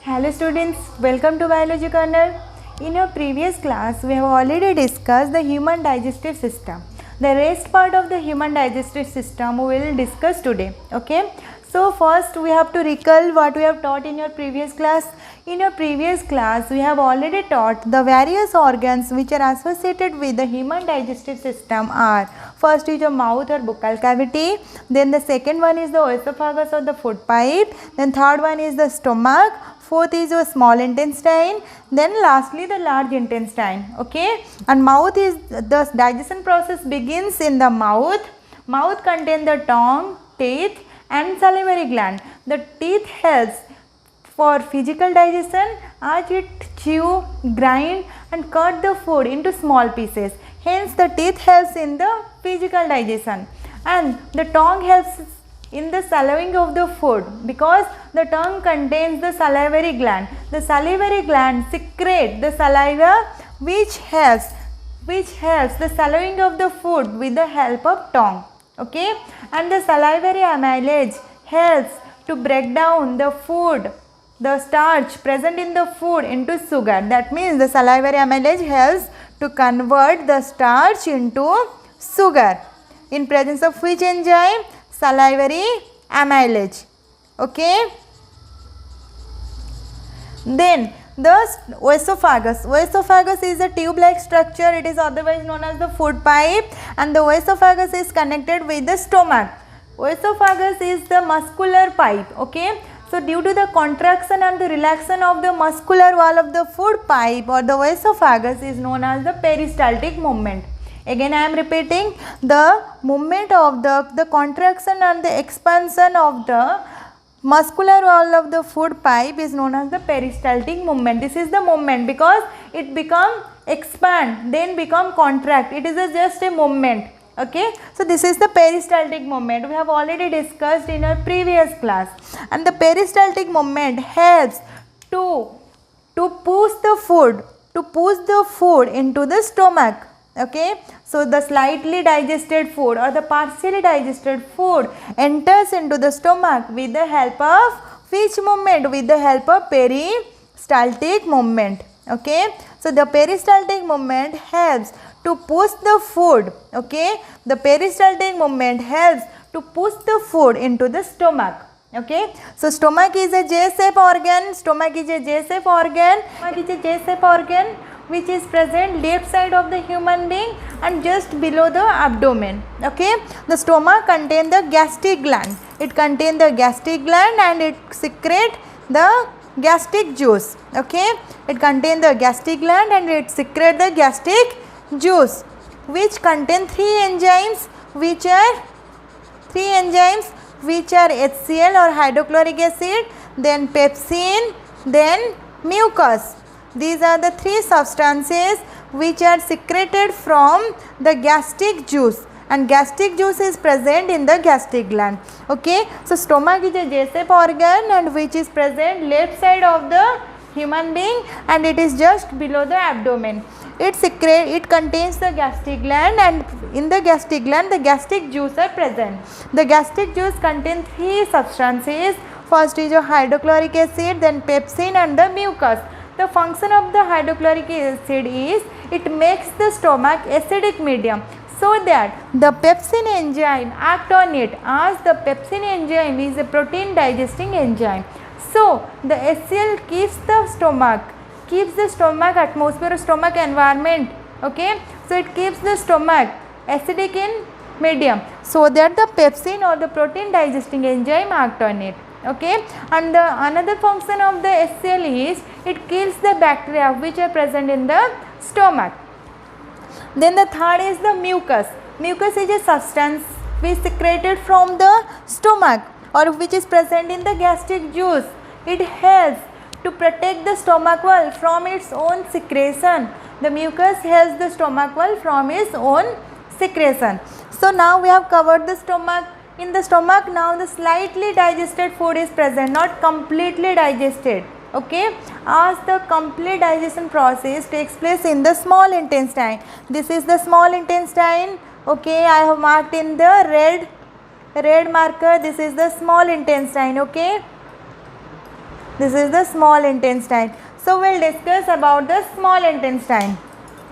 Hello students, welcome to Biology Corner. In our previous class, we have already discussed the human digestive system. The rest part of the human digestive system we will discuss today. Okay. So first we have to recall what we have taught in your previous class. In your previous class, we have already taught the various organs which are associated with the human digestive system are: first is your mouth or buccal cavity, then the second one is the esophagus or the food pipe, then third one is the stomach, fourth is your small intestine, then lastly the large intestine. Okay, and mouth is the digestion process begins in the mouth. Mouth contains the tongue, teeth and salivary gland. The teeth helps for physical digestion as it chew, grind and cut the food into small pieces. Hence the teeth helps in the physical digestion, and the tongue helps in the salivating of the food because the tongue contains the salivary gland. The salivary gland secrete the saliva which helps the salivating of the food with the help of tongue. Okay, and the salivary amylase helps to break down the food, the starch present in the food into sugar. That means the salivary amylase helps to convert the starch into sugar in presence of which enzyme? Salivary amylase. Okay. Then the esophagus. Esophagus is a tube-like structure. It is otherwise known as the food pipe, and the esophagus is connected with the stomach. Esophagus is the muscular pipe. Okay. So due to the contraction and the relaxation of the muscular wall of the food pipe or the esophagus is known as the peristaltic movement. Again I am repeating, the movement of the contraction and the expansion of the muscular wall of the food pipe is known as the peristaltic movement. This is the movement because it become expand then become contract. It is just a movement. Okay, so this is the peristaltic movement. We have already discussed in our previous class, and the peristaltic movement helps to push the food into the stomach. Okay, so the slightly digested food or the partially digested food enters into the stomach with the help of which movement? With the help of peristaltic movement. Okay, so the peristaltic movement helps to push the food. Okay, the peristaltic movement helps to push the food into the stomach. Okay, so stomach is a J-shaped organ. Stomach is a J-shaped organ. Stomach is a J-shaped organ which is present left side of the human being and just below the abdomen. Okay, the stomach contains the gastric gland. It contains the gastric gland and it secretes the gastric juice. Okay, it contains the gastric gland and it secretes the gastric juice which contain three enzymes which are HCl or hydrochloric acid, then pepsin, then mucus. These are the three substances which are secreted from the gastric juice, and gastric juice is present in the gastric gland. Okay, so stomach is a J-shaped organ and which is present left side of the human being and it is just below the abdomen. It contains the gastric gland, and in the gastric gland the gastric juice are present. The gastric juice contains three substances. First is your hydrochloric acid, then pepsin and the mucus. The function of the hydrochloric acid is it makes the stomach acidic medium so that the pepsin enzyme act on it, as the pepsin enzyme is a protein digesting enzyme. So the HCl keeps the stomach atmosphere or stomach environment. Okay, so it keeps the stomach acidic in medium so that the pepsin or the protein digesting enzyme act on it. Okay, and the another function of the HCl is it kills the bacteria which are present in the stomach. Then the third is the mucus. Mucus is a substance which is secreted from the stomach or which is present in the gastric juice. It helps to protect the stomach wall from its own secretion. The mucus helps the stomach wall from its own secretion. So now we have covered the stomach. In the stomach now the slightly digested food is present, not completely digested. Okay, as the complete digestion process takes place in the small intestine. This is the small intestine Okay, I have marked in the red marker. This is the small intestine. Okay, this is the small intestine. So we'll discuss about the small intestine.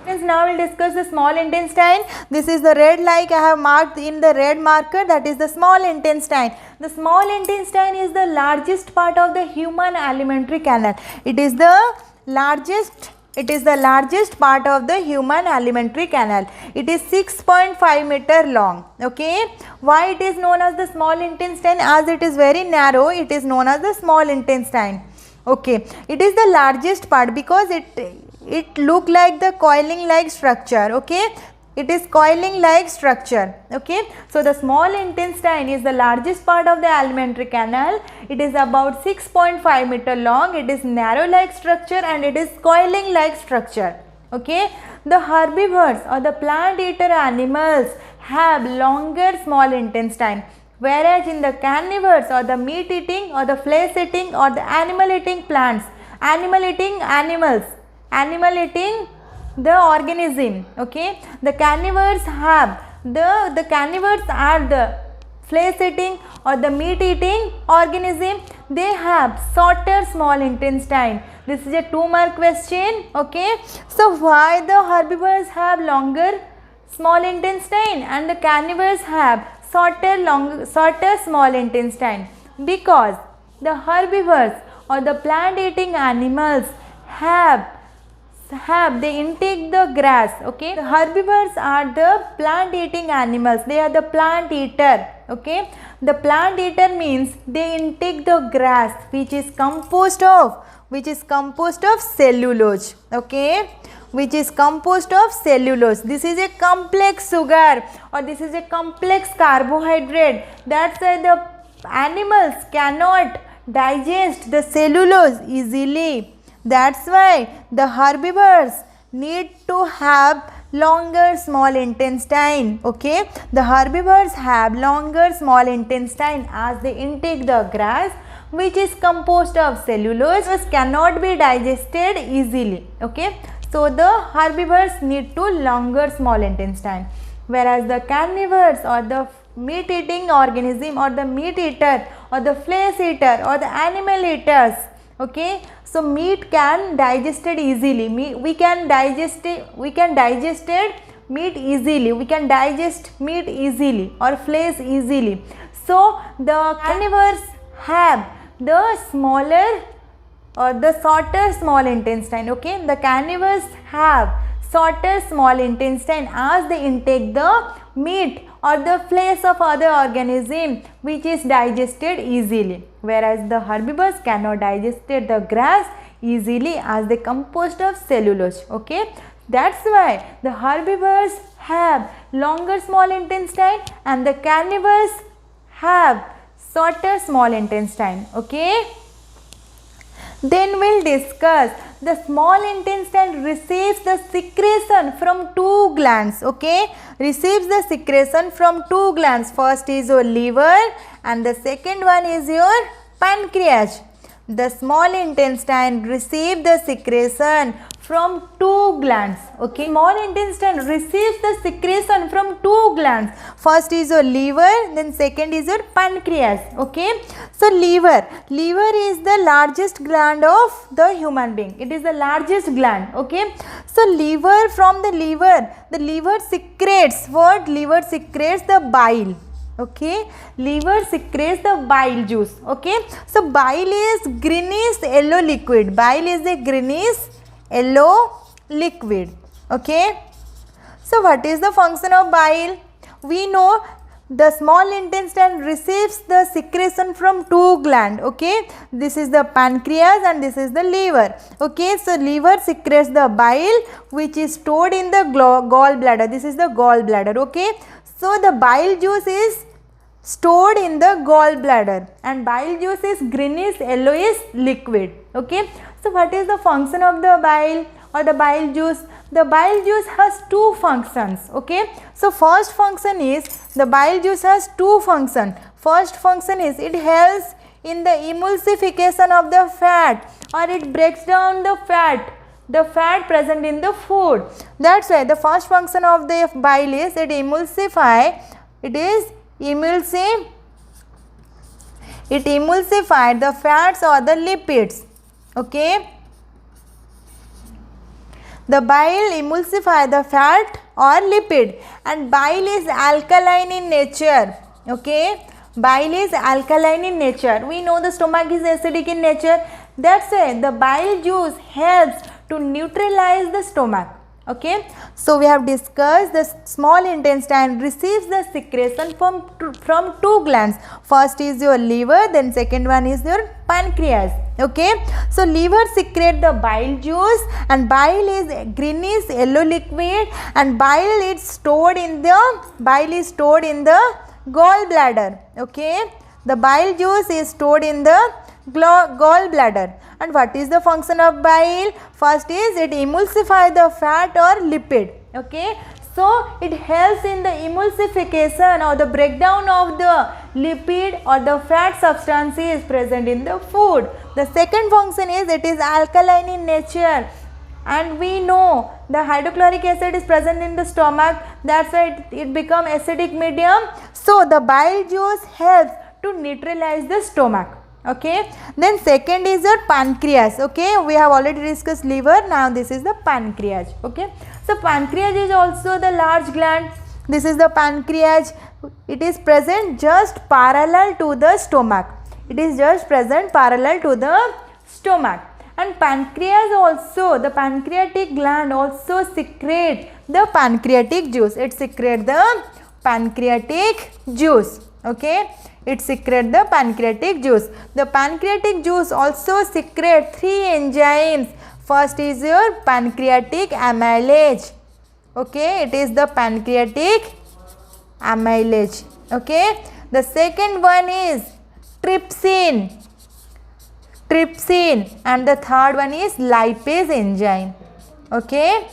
Now we'll discuss the small intestine. This is the red like I have marked in the red marker, that is the small intestine. The small intestine is the largest part of the human alimentary canal. It is the largest part of the human alimentary canal. It is 6.5 meter long. Okay, why it is known as the small intestine? As it is very narrow, it is known as the small intestine. Okay, it is the largest part because it look like the coiling like structure. Okay, it is coiling like structure. Okay, so the small intestine is the largest part of the alimentary canal. It is about 6.5 meter long. It is narrow like structure and it is coiling like structure. Okay, the herbivores or the plant eater animals have longer small intestine, whereas in the carnivores or the meat eating or the flesh eating or the animal eating plants, animal eating animals, animal eating the organism. Okay, the carnivores have the carnivores are the flesh eating or the meat eating organism. They have shorter small intestine. This is a 2-mark question. Okay, so why the herbivores have longer small intestine and the carnivores have shorter small intestine? Because the herbivores or the plant eating animals they intake the grass. Okay, the herbivores are the plant eating animals. They are the plant eater. Okay, the plant eater means they intake the grass which is composed of cellulose. Okay, which is composed of cellulose. This is a complex sugar or this is a complex carbohydrate. That's why the animals cannot digest the cellulose easily. That's why the herbivores need to have longer small intestine. Okay, the herbivores have longer small intestine as they intake the grass which is composed of cellulose, which cannot be digested easily. Okay, so the herbivores need to longer small intestine, whereas the carnivores or the meat eating organism or the meat eater or the flesh eater or the animal eaters. Okay, so meat can digested easily. We can digest meat easily. We can digest meat easily or flesh easily. So the carnivores have the smaller or the shorter small intestine. Okay, the carnivores have shorter small intestine as they intake the meat or the flesh of other organism which is digested easily, whereas the herbivores cannot digest the grass easily as they composed of cellulose. Okay, that's why the herbivores have longer small intestine and the carnivores have shorter small intestine. Okay, then we'll discuss the small intestine receives the secretion from 2 glands. Okay, receives the secretion from 2 glands. First is your liver and the second one is your pancreas. The small intestine receives the secretion from 2 glands. Okay, small intestine receives the secretion from 2 glands. First is your liver, then second is your pancreas. Okay, so liver is the largest gland of the human being. It is the largest gland. Okay, so from the liver secretes what? Liver secretes the bile. Okay, liver secretes the bile juice. Okay, so bile is greenish yellow liquid. Bile is a greenish yellow liquid. Okay, so what is the function of bile? We know the small intestine receives the secretion from 2 glands. Okay, this is the pancreas and this is the liver. Okay, so liver secretes the bile which is stored in the gallbladder. This is the gallbladder. Okay, so the bile juice is stored in the gallbladder and bile juice is greenish yellowish liquid. Okay, so what is the function of the bile or the bile juice? The bile juice has 2 functions. Okay, so first function is the bile juice has 2 functions. First function is it helps in the emulsification of the fat or it breaks down the fat the fat present in the food. That's why the first function of the bile is it emulsify the fats or the lipids. Okay, the bile emulsify the fat or lipid, and bile is alkaline in nature. Okay, bile is alkaline in nature. We know the stomach is acidic in nature. That's why the bile juice helps to neutralize the stomach. Okay, so we have discussed the small intestine receives the secretion from two glands. First is your liver, then second one is your pancreas. Okay, so liver secrete the bile juice, and bile is greenish yellow liquid, and bile is stored in the gallbladder. Okay, the bile juice is stored in the gallbladder. And what is the function of bile? First is it emulsify the fat or lipid. Okay, so it helps in the emulsification or the breakdown of the lipid or the fat substances present in the food. The second function is it is alkaline in nature, and we know the hydrochloric acid is present in the stomach. That's why it become acidic medium. So the bile juice helps to neutralize the stomach. Okay, then second is your pancreas. Okay, we have already discussed liver. Now this is the pancreas. Okay, so pancreas is also the large gland. This is the pancreas. It is present just parallel to the stomach. It is just present parallel to the stomach. And pancreas also, the pancreatic gland also secrete the pancreatic juice. It secrete the pancreatic juice. Okay, it secrete the pancreatic juice. The pancreatic juice also secrete three enzymes. First is your pancreatic amylase. Okay, it is the pancreatic amylase. Okay, the second one is trypsin, and the third one is lipase enzyme. Okay,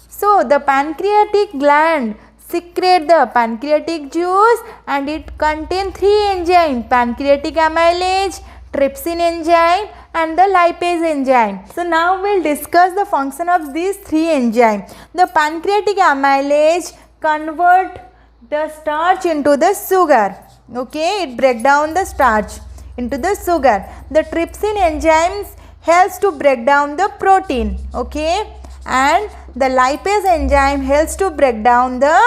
so the pancreatic gland secrete the pancreatic juice, and it contains three enzymes: pancreatic amylase, trypsin enzyme, and the lipase enzyme. So now we will discuss the function of these three enzymes. The pancreatic amylase convert the starch into the sugar. Okay, it break down the starch into the sugar. The trypsin enzymes helps to break down the protein. Okay, and the lipase enzyme helps to break down the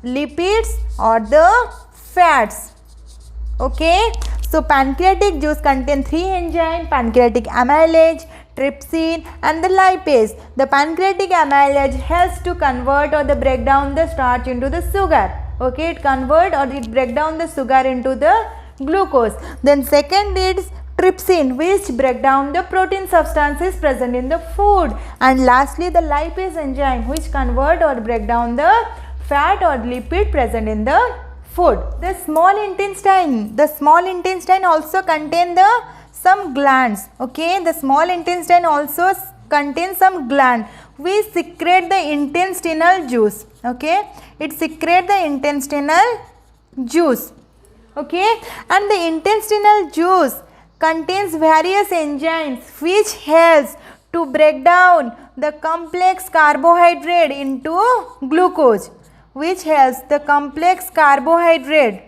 lipids or the fats. Okay, so pancreatic juice contains three enzymes: pancreatic amylase, trypsin, and the lipase. The pancreatic amylase helps to convert or the break down the starch into the sugar. Okay, it convert or it break down the sugar into the glucose. Then second is trypsin, which break down the protein substances present in the food. And lastly the lipase enzyme, which convert or break down the fat or lipid present in the food. The small intestine also contain some glands. Okay, the small intestine also contains some gland which secrete the intestinal juice. Okay, it secrete the intestinal juice. Okay, and the intestinal juice contains various enzymes which helps to break down the complex carbohydrate into glucose, which helps the complex carbohydrate.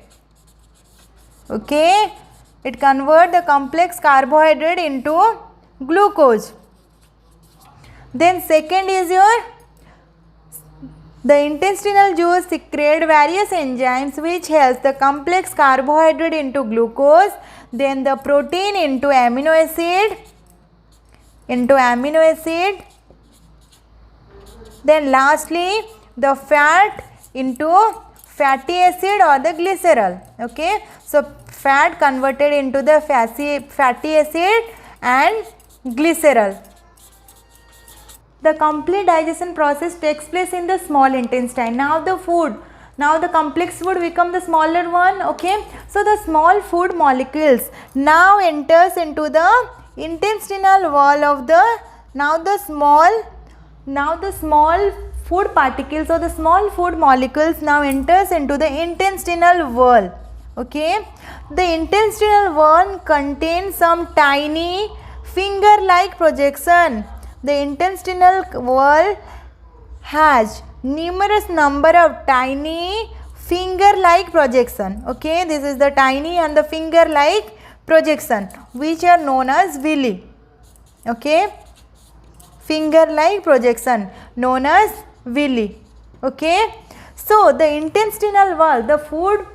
Okay, it convert the complex carbohydrate into glucose. Then second is the intestinal juice secrete various enzymes which helps the complex carbohydrate into glucose, then the protein into amino acid, then lastly the fat into fatty acid or the glycerol. Okay, so fat converted into the fatty acid and glycerol. The complete digestion process takes place in the small intestine. Now the complex food become the smaller one. Okay, so the small food molecules now enters into the intestinal wall of the small food particles or the small food molecules now enters into the intestinal wall. Okay, the intestinal wall contains some tiny finger like projection the intestinal wall has numerous number of tiny finger-like projection. Okay, this is the tiny and the finger-like projection which are known as villi. Okay, finger-like projection known as villi. Okay, so the intestinal wall, the food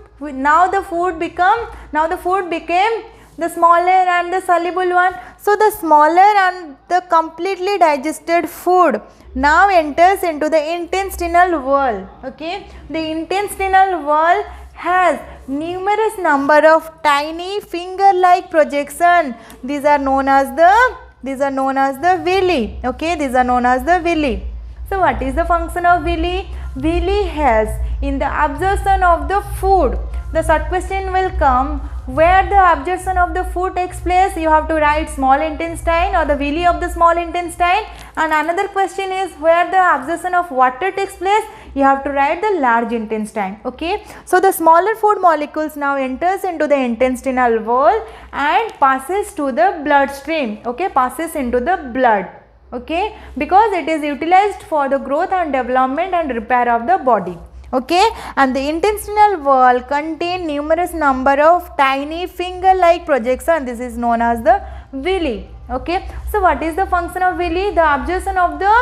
became the smaller and the soluble one. So the smaller and the completely digested food now enters into the intestinal wall. Okay, the intestinal wall has numerous number of tiny finger-like projection. These are known as the villi. Okay, these are known as the villi. So what is the function of villi? Villi helps in the absorption of the food. The third question will come, where the absorption of the food takes place. You have to write small intestine or the villi of the small intestine. And another question is, where the absorption of water takes place. You have to write the large intestine. Okay, so the smaller food molecules now enters into the intestinal wall and passes to the bloodstream. Okay, passes into the blood. Okay, because it is utilized for the growth and development and repair of the body. Okay, and the intestinal wall contain numerous number of tiny finger-like projection. This is known as the villi. Okay, so what is the function of villi? The absorption of the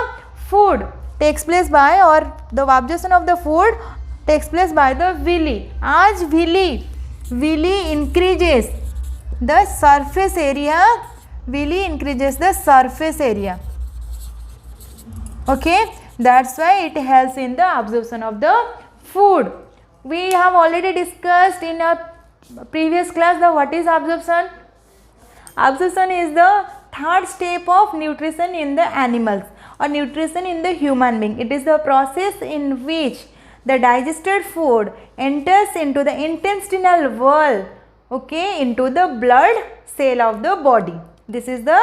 food takes place by, or the absorption of the food takes place by the villi. As villi increases the surface area, villi increases the surface area. Okay, that's why it helps in the absorption of the food. We have already discussed in a previous class the what is absorption. Absorption is the third step of nutrition in the animals or nutrition in the human being. It is the process in which the digested food enters into the intestinal wall, okay, into the blood cell of the body. This is the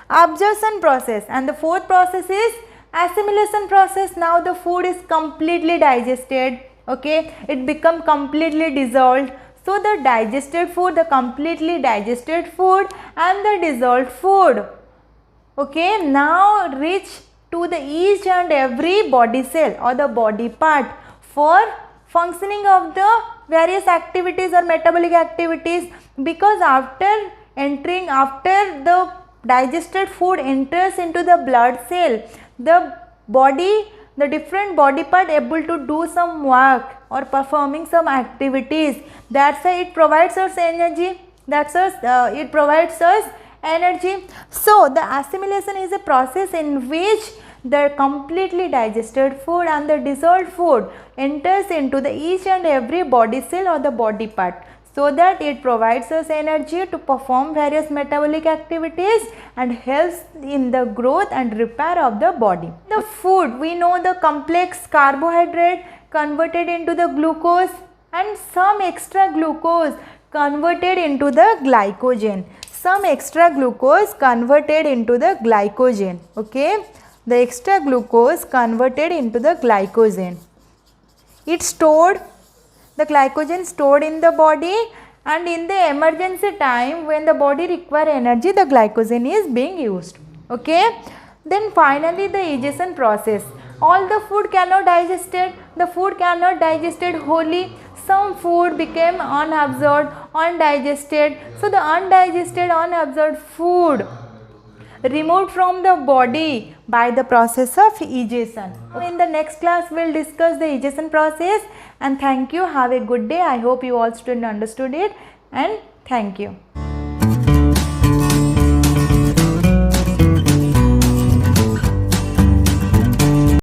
absorption process. And the fourth process is assimilation process. Now the food is completely digested. Okay, it become completely dissolved. So the digested food, the completely digested food and the dissolved food, okay, now reach to the each and every body cell or the body part for functioning of the various activities or metabolic activities. Because after the digested food enters into the blood cell, the different body part able to do some work or performing some activities. That's why it provides us energy. It provides us energy. So the assimilation is a process in which the completely digested food and the dissolved food enters into the each and every body cell or the body part, so that it provides us energy to perform various metabolic activities and helps in the growth and repair of the body. The food, we know the complex carbohydrate converted into the glucose and some extra glucose converted into the glycogen. Some extra glucose converted into the glycogen. Okay, the extra glucose converted into the glycogen. The glycogen stored in the body, and in the emergency time when the body require energy, the glycogen is being used. Okay, then finally the digestion process. All the food cannot digested. The food cannot digested wholly. Some food became unabsorbed, undigested. So the undigested, unabsorbed food removed from the body by the process of digestion. In the next class we will discuss the digestion process. And thank you. Have a good day. I hope you all students understood it, and thank you.